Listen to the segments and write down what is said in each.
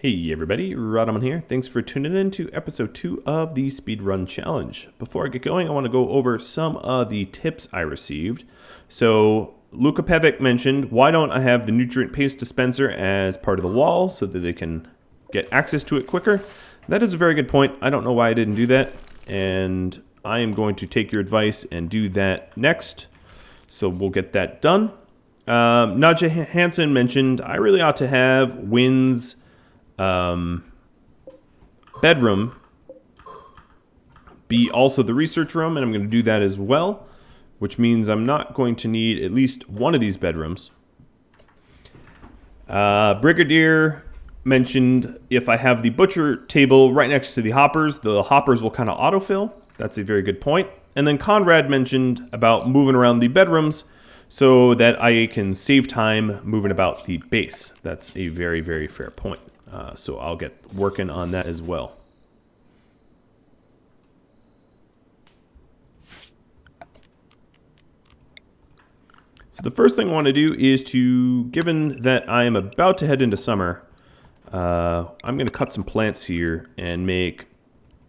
Hey everybody, Rodman here. Thanks for tuning in to episode 2 of the Speedrun Challenge. Before I get going, I want to go over some of the tips I received. So, Luka Pevic mentioned, why don't I have the nutrient paste dispenser as part of the wall so that they can get access to it quicker? That is a very good point. I don't know why I didn't do that, and I am going to take your advice and do that next. So we'll get that done. Nadja Hansen mentioned, I really ought to have Wynn's bedroom be also the research room, and I'm going to do that as well, which means I'm not going to need at least one of these bedrooms. Brigadier mentioned if I have the butcher table right next to the hoppers will kind of autofill. That's a very good point. And then Conrad mentioned about moving around the bedrooms so that I can save time moving about the base. That's a very, very fair point. So I'll get working on that as well. So the first thing I want to do is given that I am about to head into summer, I'm going to cut some plants here and make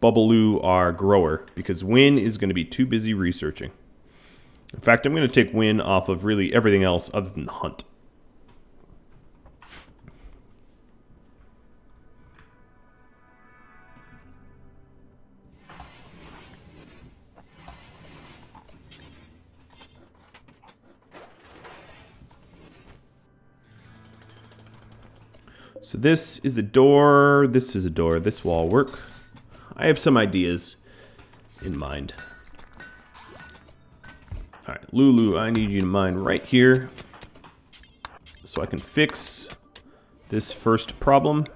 Bubbaloo our grower, because Wynn is going to be too busy researching. In fact, I'm going to take Wynn off of really everything else other than hunt. So this is a door, this is a door, this will all work. I have some ideas in mind. Alright, Lulu, I need you to mine right here so I can fix this first problem.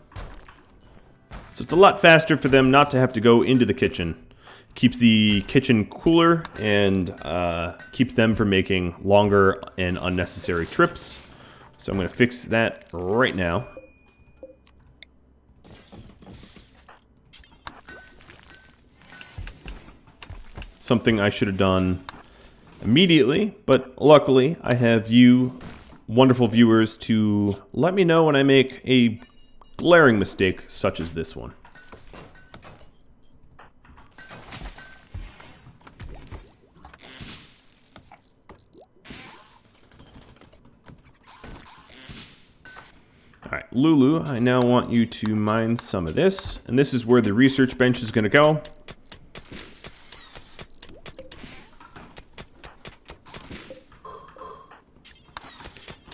So it's a lot faster for them not to have to go into the kitchen. Keeps the kitchen cooler and keeps them from making longer and unnecessary trips. So I'm going to fix that right now. Something I should have done immediately, but luckily I have you, wonderful viewers, to let me know when I make a glaring mistake such as this one. Alright, Lulu, I now want you to mine some of this, and this is where the research bench is going to go.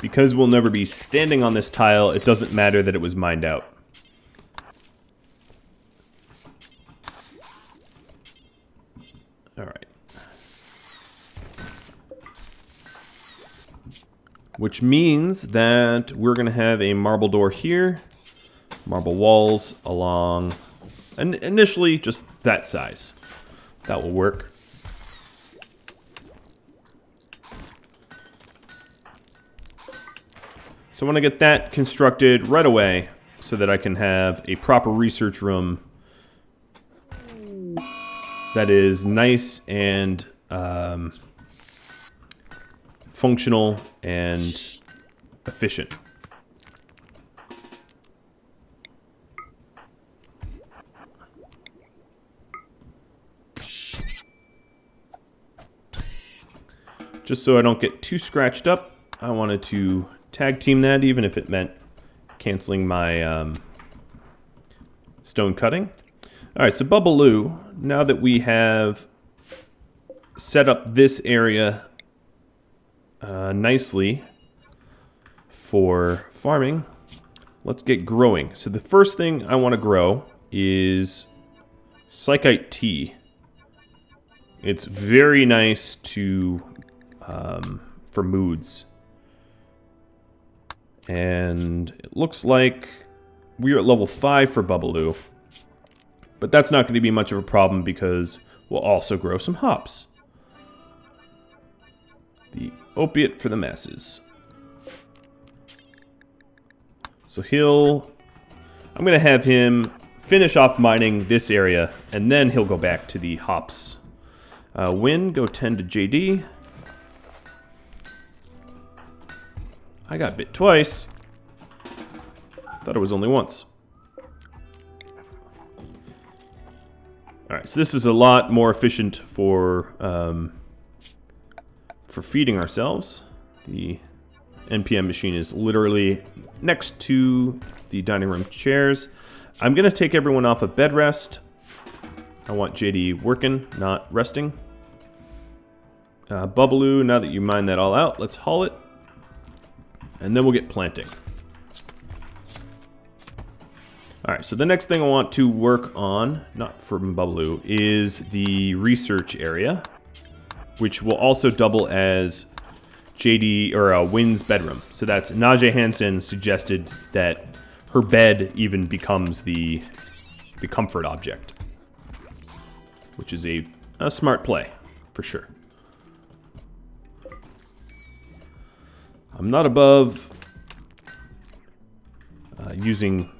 Because we'll never be standing on this tile, it doesn't matter that it was mined out. Alright. Which means that we're going to have a marble door here, marble walls along, and initially just that size. That will work. So I want to get that constructed right away so that I can have a proper research room that is nice and functional and efficient. Just so I don't get too scratched up, I wanted to tag team that, even if it meant canceling my stone cutting. Alright, so Bubbaloo, now that we have set up this area nicely for farming, let's get growing. So the first thing I want to grow is Psychite tea. It's very nice to for moods. And it looks like we're at level 5 for Bubbaloo. But that's not going to be much of a problem because we'll also grow some hops. The opiate for the masses. So I'm going to have him finish off mining this area, and then he'll go back to the hops. Wynn, go 10 to JD. I got bit twice. Thought it was only once. right, so this is a lot more efficient for feeding ourselves. The NPM machine is literally next to the dining room chairs. I'm going to take everyone off of bed rest. I want JD working, not resting. Bubbaloo, now that you mine that all out, let's haul it. And then we'll get planting. Alright, so the next thing I want to work on, not from Bubbaloo, is the research area, which will also double as JD, or Wynn's bedroom. So that's Najee Hansen suggested that her bed even becomes the comfort object, which is a smart play, for sure. I'm not above using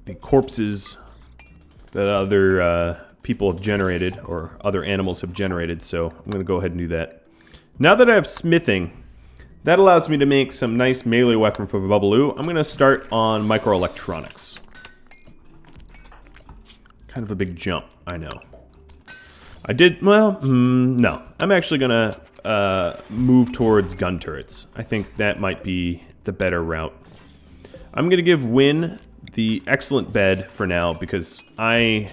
the corpses that other people have generated, or other animals have generated, so I'm going to go ahead and do that. Now that I have smithing, that allows me to make some nice melee weapon for Bubbaloo. I'm going to start on microelectronics. Kind of a big jump, I know. I did, well, no. I'm actually going to move towards gun turrets. I think that might be the better route. I'm going to give Wynn the excellent bed for now, because I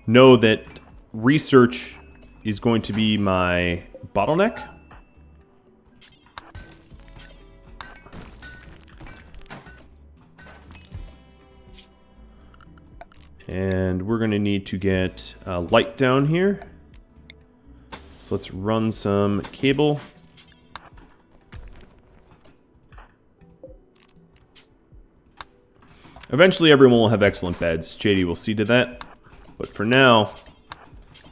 know that research is going to be my bottleneck. And we're going to need to get light down here. So let's run some cable. Eventually everyone will have excellent beds. JD will see to that. But for now,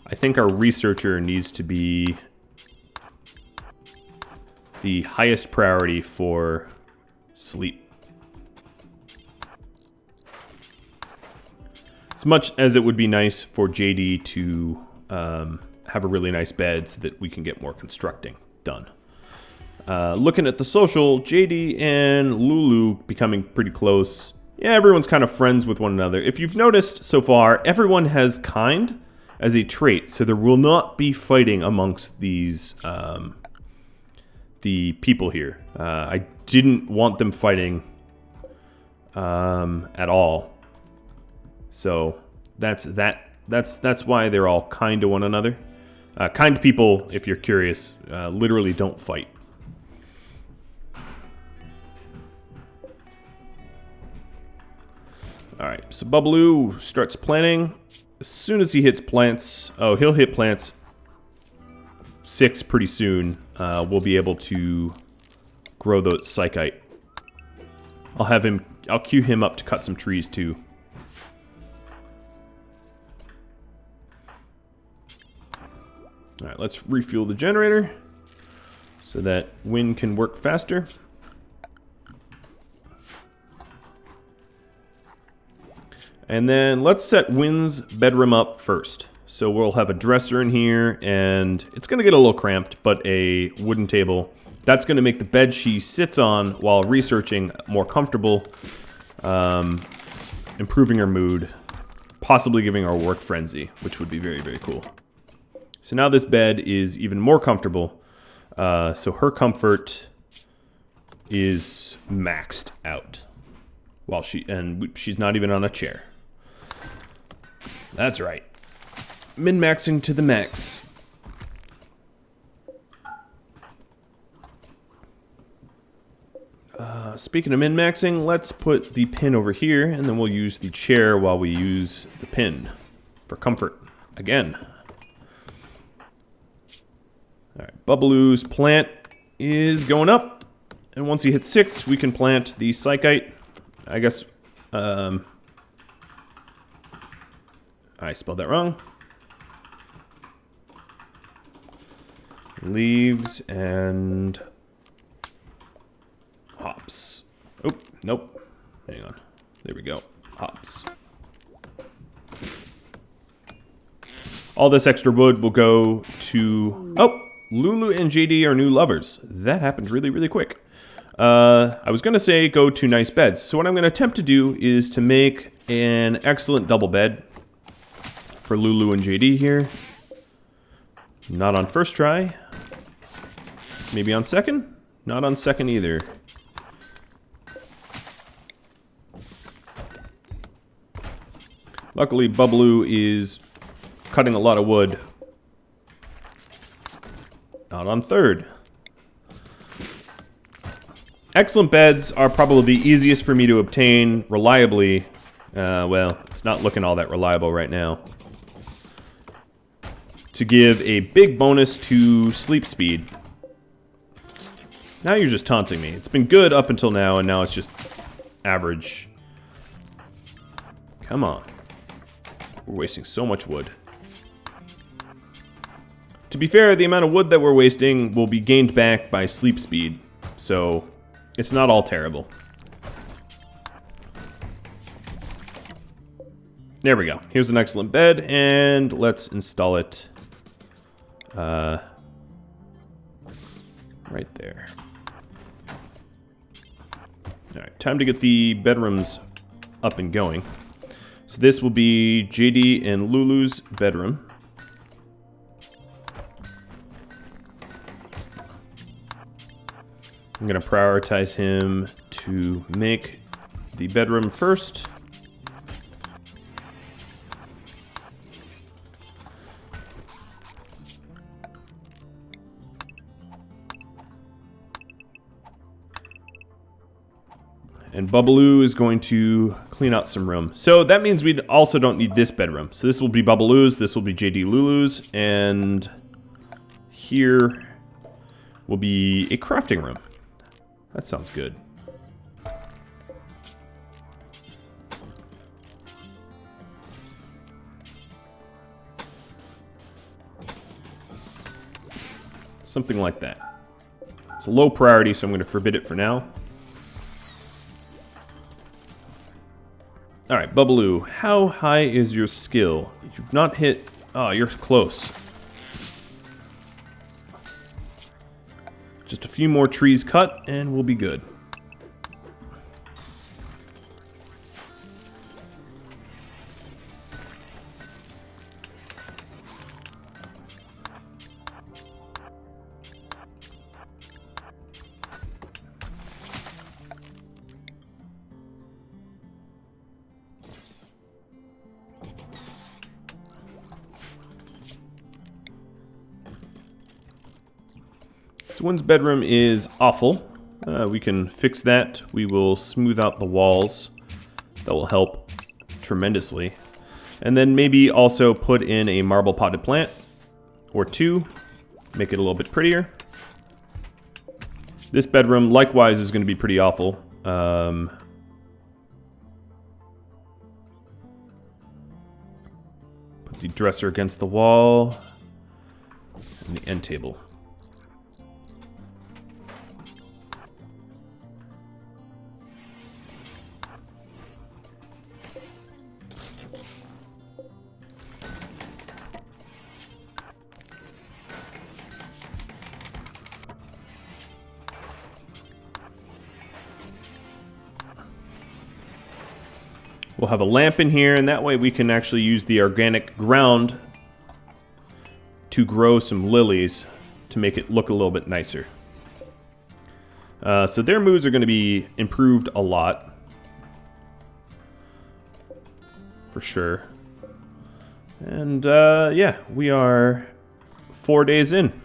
I think our researcher needs to be the highest priority for sleep. As much as it would be nice for JD to have a really nice bed so that we can get more constructing done. Looking at the social, JD and Lulu becoming pretty close. Yeah, everyone's kind of friends with one another. If you've noticed so far, everyone has kind as a trait, so there will not be fighting amongst these the people here. I didn't want them fighting at all. So that's why they're all kind to one another. Kind people, if you're curious, literally don't fight. Alright, so Bubbaloo starts planting. As soon as he hits plants, he'll hit plants 6 pretty soon. We'll be able to grow the psychite. I'll queue him up to cut some trees too. Alright, let's refuel the generator so that Wynn can work faster. And then let's set Wynn's bedroom up first. So we'll have a dresser in here, and it's going to get a little cramped, but a wooden table. That's going to make the bed she sits on while researching more comfortable, improving her mood, possibly giving her a work frenzy, which would be very, very cool. So now this bed is even more comfortable, so her comfort is maxed out, while she's not even on a chair. That's right, min-maxing to the max. Speaking of min-maxing, let's put the pin over here, and then we'll use the chair while we use the pin for comfort again. Alright, Bubbaloo's plant is going up. And once he hits 6, we can plant the psychite. I guess, I spelled that wrong. Leaves and hops. Oh, nope. Hang on. There we go. Hops. All this extra wood will go to... Oh! Lulu and JD are new lovers. That happened really, really quick. I was going to say go to nice beds. So what I'm going to attempt to do is to make an excellent double bed for for Lulu and JD here. Not on first try. Maybe on second? Not on second either. Luckily, Bubbaloo is cutting a lot of wood. Not on third. Excellent beds are probably the easiest for me to obtain reliably. Well, it's not looking all that reliable right now. To give a big bonus to sleep speed. Now you're just taunting me. It's been good up until now, and now it's just average. Come on. We're wasting so much wood. To be fair, the amount of wood that we're wasting will be gained back by sleep speed, so it's not all terrible. There we go. Here's an excellent bed, and let's install it right there. Alright, time to get the bedrooms up and going. So this will be JD and Lulu's bedroom. I'm going to prioritize him to make the bedroom first. And Bubbaloo is going to clean out some room. So that means we also don't need this bedroom. So this will be Bubbaloo's, this will be JD Lulu's, and here will be a crafting room. That sounds good. Something like that. It's a low priority, so I'm going to forbid it for now. Alright, Bubbaloo, how high is your skill? You've not hit... Oh, you're close. Just a few more trees cut, and we'll be good. So one's bedroom is awful. We can fix that. We will smooth out the walls. That will help tremendously. And then maybe also put in a marble potted plant or two. Make it a little bit prettier. This bedroom likewise is going to be pretty awful. Put the dresser against the wall. And the end table. We'll have a lamp in here, and that way we can actually use the organic ground to grow some lilies to make it look a little bit nicer. So their moods are going to be improved a lot. For sure. And yeah, we are 4 days in.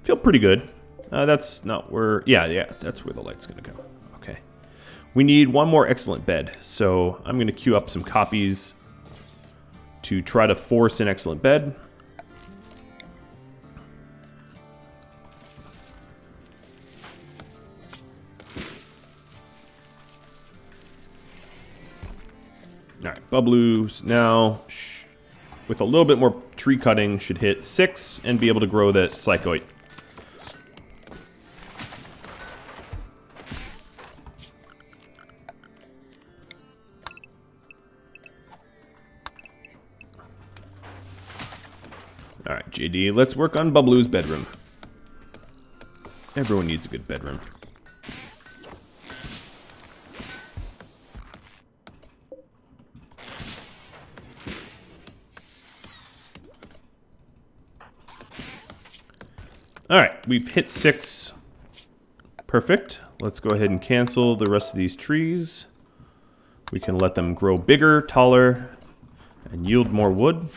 Feel pretty good. That's not where... Yeah, that's where the light's going to go. Okay. We need one more excellent bed, so I'm going to queue up some copies to try to force an excellent bed. Alright, Bubbaloo's now, with a little bit more tree cutting, should hit 6 and be able to grow that psychoid. Alright, JD, let's work on Bubbaloo's bedroom. Everyone needs a good bedroom. All right, we've hit 6. Perfect. Let's go ahead and cancel the rest of these trees. We can let them grow bigger, taller, and yield more wood.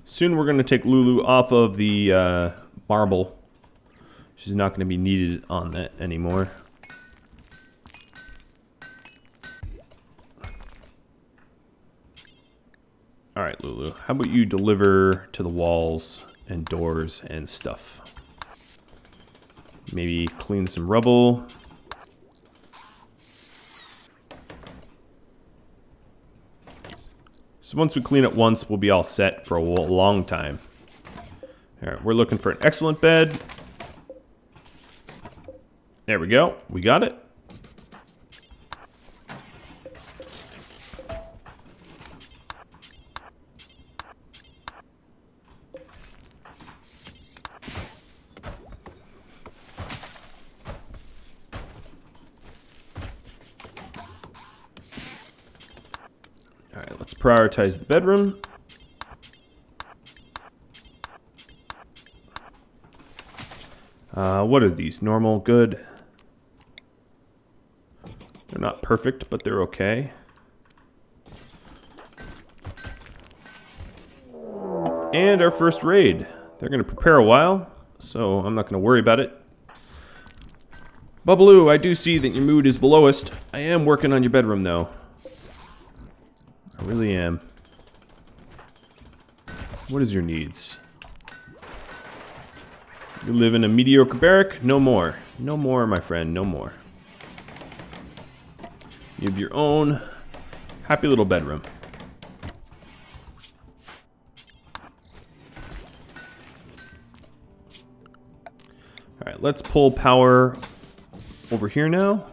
Soon we're going to take Lulu off of the marble. She's not going to be needed on that anymore. All right, Lulu. How about you deliver to the walls and doors and stuff? Maybe clean some rubble. So once we clean it once, we'll be all set for a long time. All right, we're looking for an excellent bed. There we go. We got it. All right, let's prioritize the bedroom. What are these? Normal, good. They're not perfect, but they're okay. And our first raid. They're going to prepare a while, so I'm not going to worry about it. Bubbaloo, I do see that your mood is the lowest. I am working on your bedroom, though. I really am. What is your needs? You live in a mediocre barrack? No more. No more, my friend. No more. You have your own happy little bedroom. Alright, let's pull power over here now.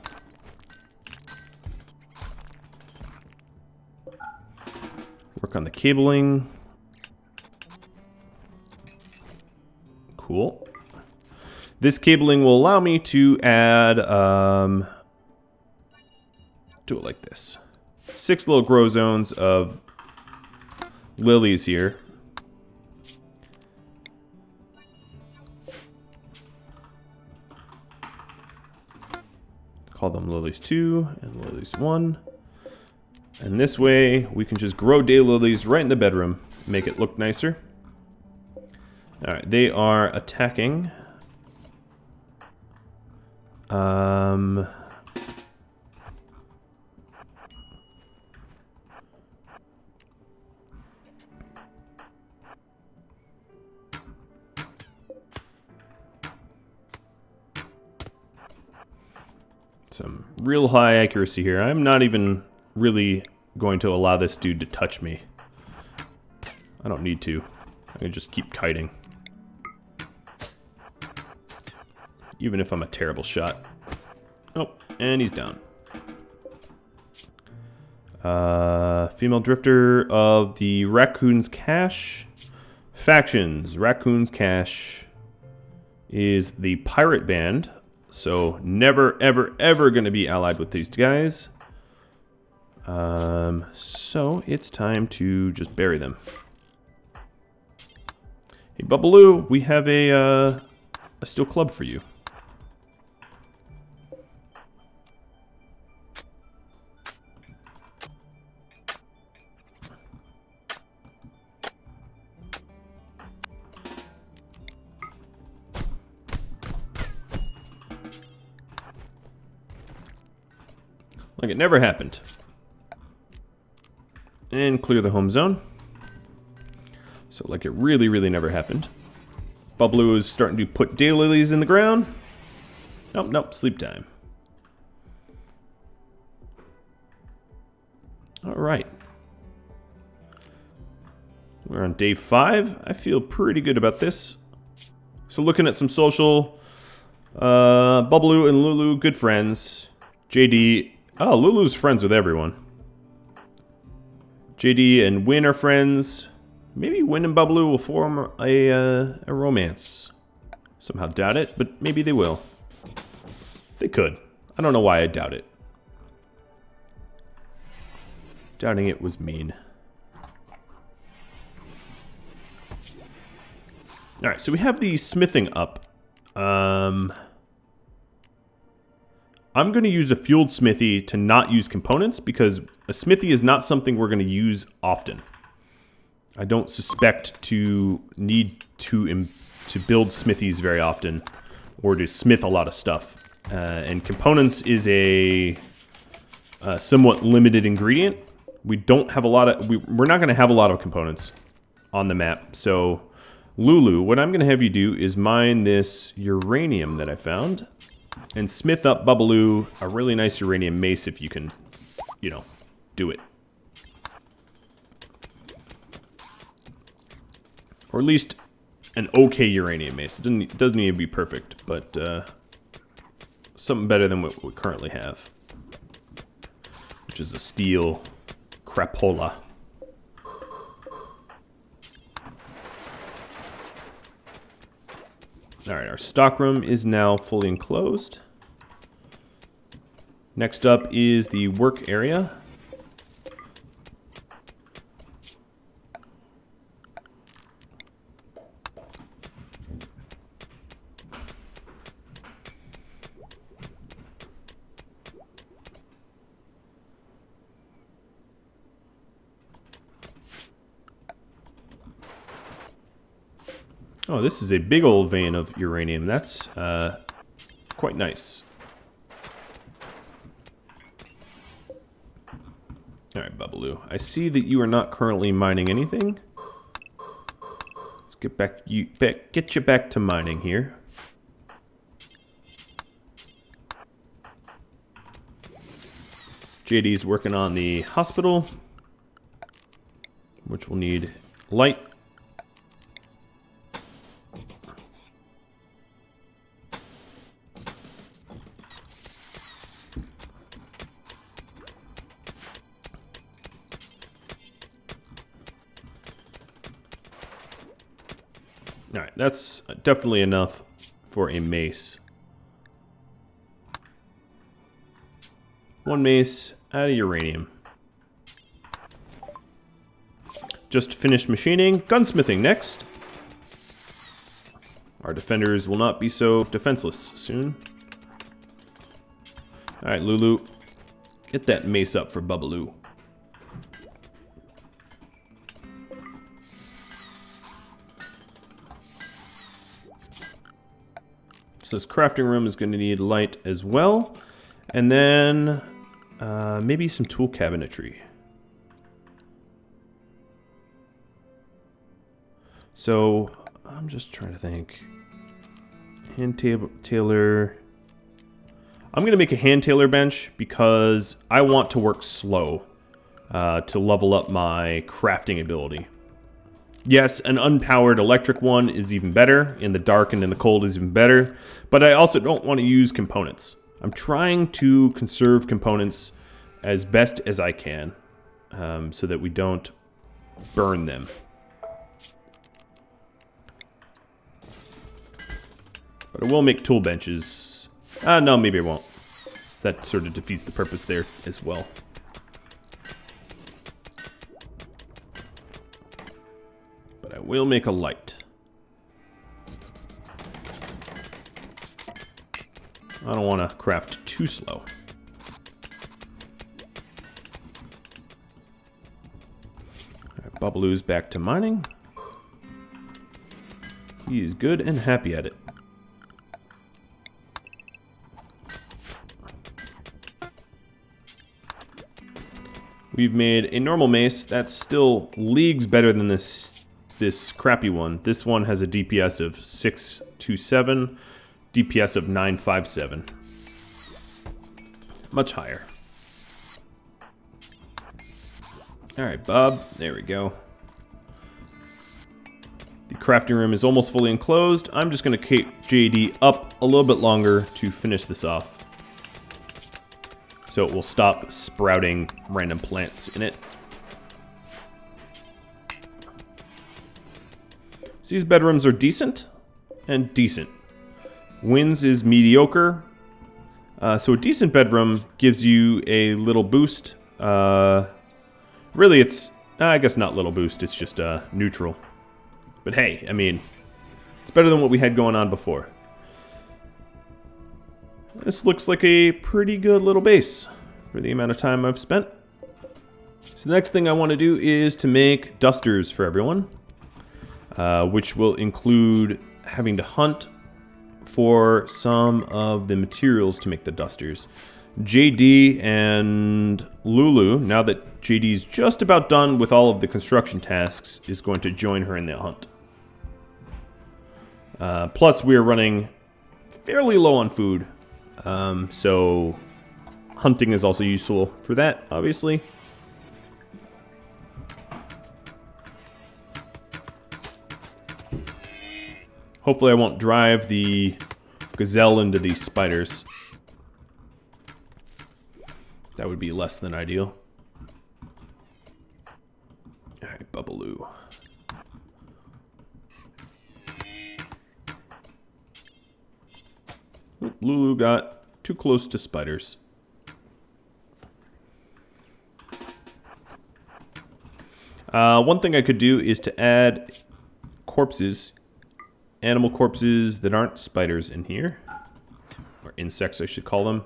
Work on the cabling. Cool. This cabling will allow me to add, do it like this. 6 little grow zones of lilies here. Call them lilies 2 and lilies 1. And this way we can just grow daylilies right in the bedroom, make it look nicer. Alright, they are attacking. Some real high accuracy here. I'm not even really going to allow this dude to touch me. I don't need to. I can just keep kiting. Even if I'm a terrible shot. Oh, and he's down. Female drifter of the Raccoon's Cache. Factions. Raccoon's Cache is the pirate band. So never, ever, ever going to be allied with these guys. So it's time to just bury them. Hey, Bubbaloo, we have a steel club for you. Like it never happened. And clear the home zone. So like it really, really never happened. Bubbaloo is starting to put daylilies in the ground. Nope, nope, sleep time. All right. We're on day 5. I feel pretty good about this. So looking at some social, Bubbaloo and Lulu, good friends. JD, oh, Lulu's friends with everyone. JD and Win are friends. Maybe Win and Bubbaloo will form a romance. Somehow doubt it, but maybe they will. They could. I don't know why I doubt it. Doubting it was mean. All right, so we have the smithing up. I'm going to use a fueled smithy to not use components because a smithy is not something we're going to use often. I don't suspect to need to build smithies very often or to smith a lot of stuff. And components is a somewhat limited ingredient. We don't have a lot of... We're not going to have a lot of components on the map. So, Lulu, what I'm going to have you do is mine this uranium that I found and smith up Bubbaloo a really nice uranium mace if you can, you know, do it. Or at least an okay uranium mace. It doesn't need to be perfect, but something better than what we currently have, which is a steel crapola. Alright, our stockroom is now fully enclosed. Next up is the work area. Oh, this is a big old vein of uranium. That's quite nice. Alright, Bubbaloo. I see that you are not currently mining anything. Let's get you back to mining here. JD's working on the hospital, which will need light. Alright, that's definitely enough for a mace. One mace out of uranium. Just finished machining. Gunsmithing next. Our defenders will not be so defenseless soon. Alright, Lulu. Get that mace up for Bubbaloo. So this crafting room is going to need light as well. And then maybe some tool cabinetry. So I'm just trying to think. Hand tailor. I'm going to make a hand tailor bench because I want to work slow to level up my crafting ability. Yes, an unpowered electric one is even better. In the dark and in the cold is even better. But I also don't want to use components. I'm trying to conserve components as best as I can so that we don't burn them. But I will make tool benches. No, maybe I won't. That sort of defeats the purpose there as well. But I will make a light. I don't want to craft too slow. Alright, Bubbaloo's back to mining. He is good and happy at it. We've made a normal mace that's still leagues better than this crappy one. This one has a DPS of 627, DPS of 957. Much higher. Alright, Bob. There we go. The crafting room is almost fully enclosed. I'm just going to keep JD up a little bit longer to finish this off. So it will stop sprouting random plants in it. So these bedrooms are decent and decent. Winds is mediocre. So a decent bedroom gives you a little boost. Really, it's, I guess not little boost, it's just neutral. But hey, I mean, It's better than what we had going on before. This looks like a pretty good little base for the amount of time I've spent. So the next thing I want to do is to make dusters for everyone, which will include having to hunt for some of the materials to make the dusters. JD and Lulu, now that JD's just about done with all of the construction tasks, is going to join her in the hunt. Plus, we are running fairly low on food, so hunting is also useful for that, obviously. Hopefully I won't drive the gazelle into these spiders. That would be less than ideal. Alright, Bubbaloo. Oop, Lulu got too close to spiders. One thing I could do is to add corpses, animal corpses that aren't spiders in here. Or insects, I should call them.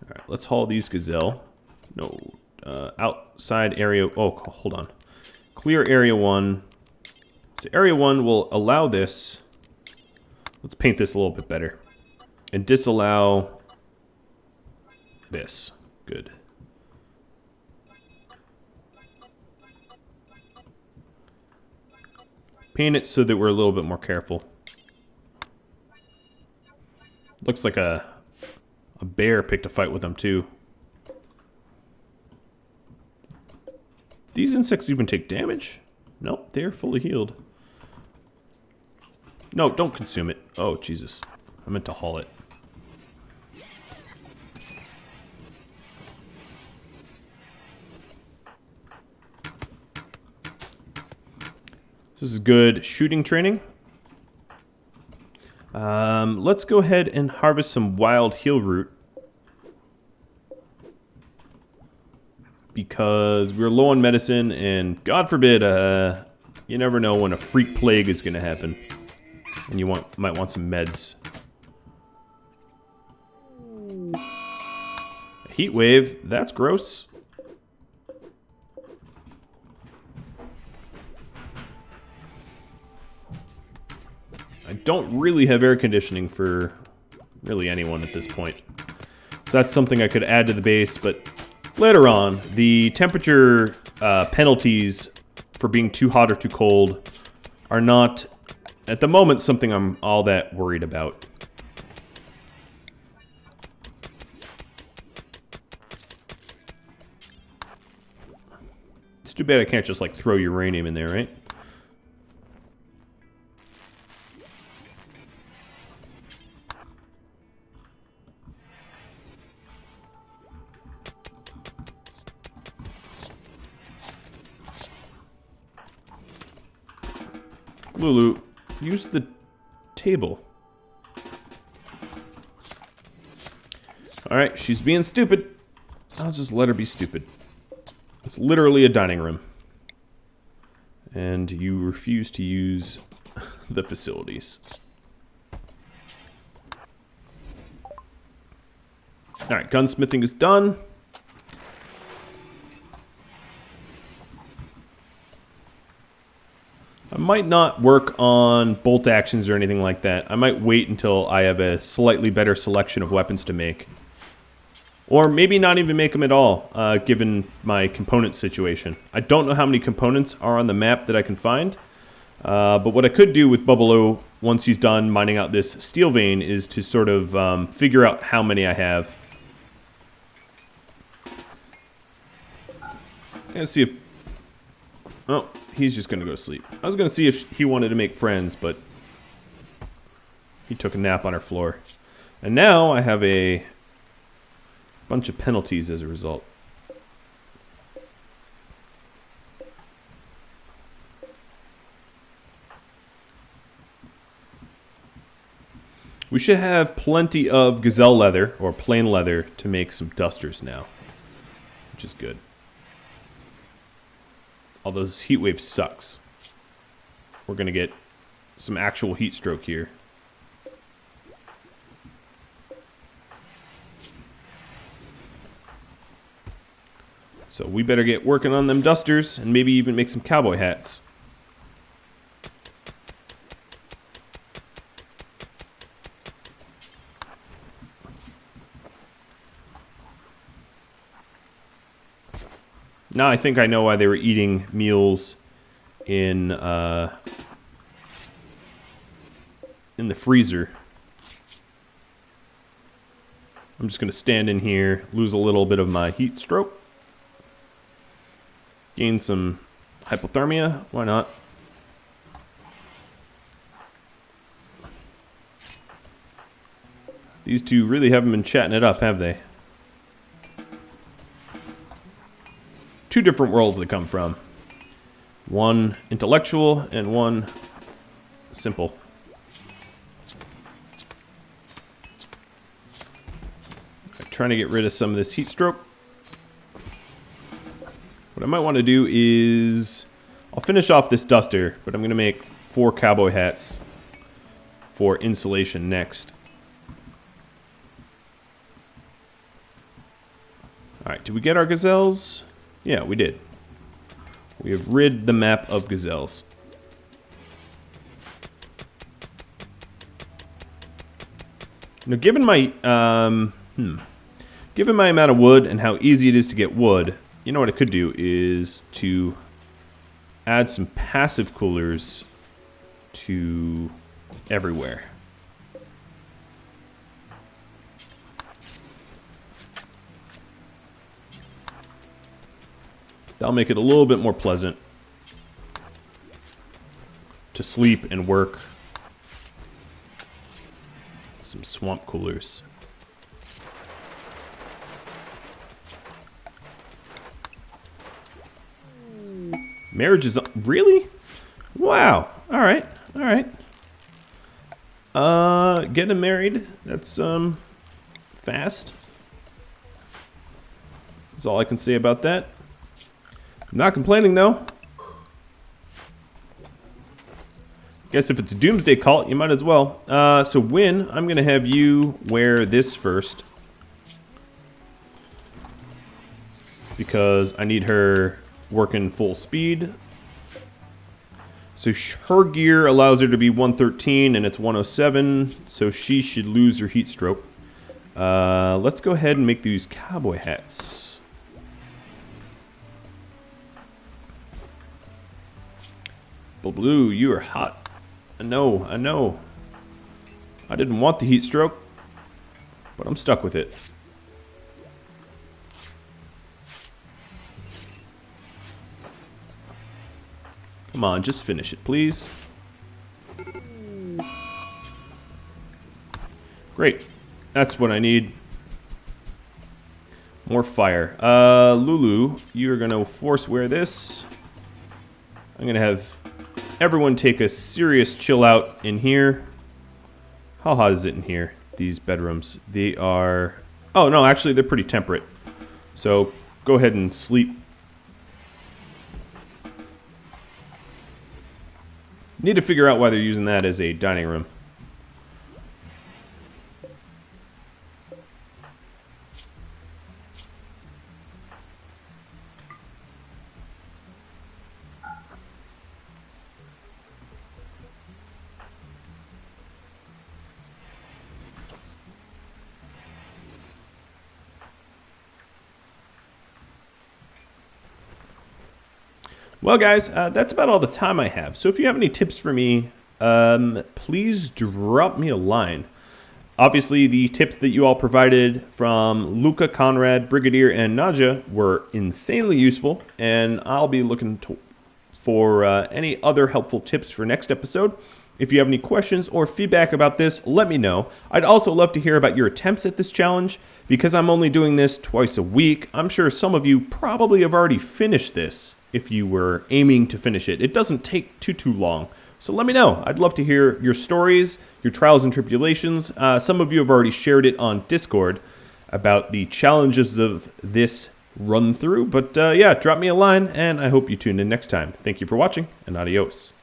Alright, let's haul these gazelle. No, outside area. Oh, hold on. Clear area 1. So area 1 will allow this. Let's paint this a little bit better. And disallow this. Good. Paint it so that we're a little bit more careful. Looks like a bear picked a fight with them too. These insects even take damage? Nope, they're fully healed. No, don't consume it. Oh, Jesus. I meant to haul it. This is good shooting training. Let's go ahead and harvest some wild heal root. Because we're low on medicine, and God forbid, you never know when a freak plague is going to happen. And you might want some meds. A heat wave, that's gross. I don't really have air conditioning for really anyone at this point. So that's something I could add to the base, but later on, the temperature penalties for being too hot or too cold are not, at the moment, something I'm all that worried about. It's too bad I can't just, like, throw uranium in there, right? Lulu, use the table. Alright, she's being stupid. I'll just let her be stupid. It's literally a dining room. And you refuse to use the facilities. Alright, gunsmithing is done. I might not work on bolt actions or anything like that. I might wait until I have a slightly better selection of weapons to make. Or maybe not even make them at all, given my component situation. I don't know how many components are on the map that I can find. But what I could do with Bubbaloo, once he's done mining out this steel vein, is to sort of figure out how many I have. Let's see if... Oh, he's just going to go to sleep. I was going to see if he wanted to make friends, but he took a nap on our floor. And now I have a bunch of penalties as a result. We should have plenty of gazelle leather, or plain leather, to make some dusters now, which is good. Although this heat wave sucks. We're going to get some actual heat stroke here. So we better get working on them dusters and maybe even make some cowboy hats. Now I think I know why they were eating meals in the freezer. I'm just going to stand in here, lose a little bit of my heat stroke. Gain some hypothermia. Why not? These two really haven't been chatting it up, have they? Two different worlds they come from. One intellectual and one simple. I'm trying to get rid of some of this heat stroke. What I might want to do is, I'll finish off this duster, but I'm going to make 4 cowboy hats for insulation next. Alright, did we get our gazelles? Yeah, we did. We have rid the map of gazelles. Now, given my amount of wood and how easy it is to get wood, you know what I could do is to add some passive coolers to everywhere. That'll make it a little bit more pleasant to sleep and work. Some swamp coolers. Marriage is... Really? Wow. Alright. Alright. Getting married. That's, fast. That's all I can say about that. I'm not complaining, though. Guess if it's a Doomsday cult, you might as well. So Win, I'm going to have you wear this first. Because I need her working full speed. So her gear allows her to be 113 and it's 107. So she should lose her heat stroke. Let's go ahead and make these cowboy hats. Blue, you are hot. I know, I know. I didn't want the heat stroke, but I'm stuck with it. Come on, just finish it, please. Great. That's what I need. More fire. Lulu, you are going to force wear this. I'm going to have everyone take a serious chill out in here. How hot is it in here, these bedrooms? They are... Oh, no, actually, they're pretty temperate. So, go ahead and sleep. Need to figure out why they're using that as a dining room. Well, guys, that's about all the time I have. So if you have any tips for me, please drop me a line. Obviously, the tips that you all provided from Luca, Conrad, Brigadier, and Naja were insanely useful, and I'll be looking for any other helpful tips for next episode. If you have any questions or feedback about this, let me know. I'd also love to hear about your attempts at this challenge. Because I'm only doing this twice a week, I'm sure some of you probably have already finished this. If you were aiming to finish it. It doesn't take too long. So let me know. I'd love to hear your stories, your trials and tribulations. Some of you have already shared it on Discord about the challenges of this run through. But yeah, drop me a line, and I hope you tune in next time. Thank you for watching, and adios.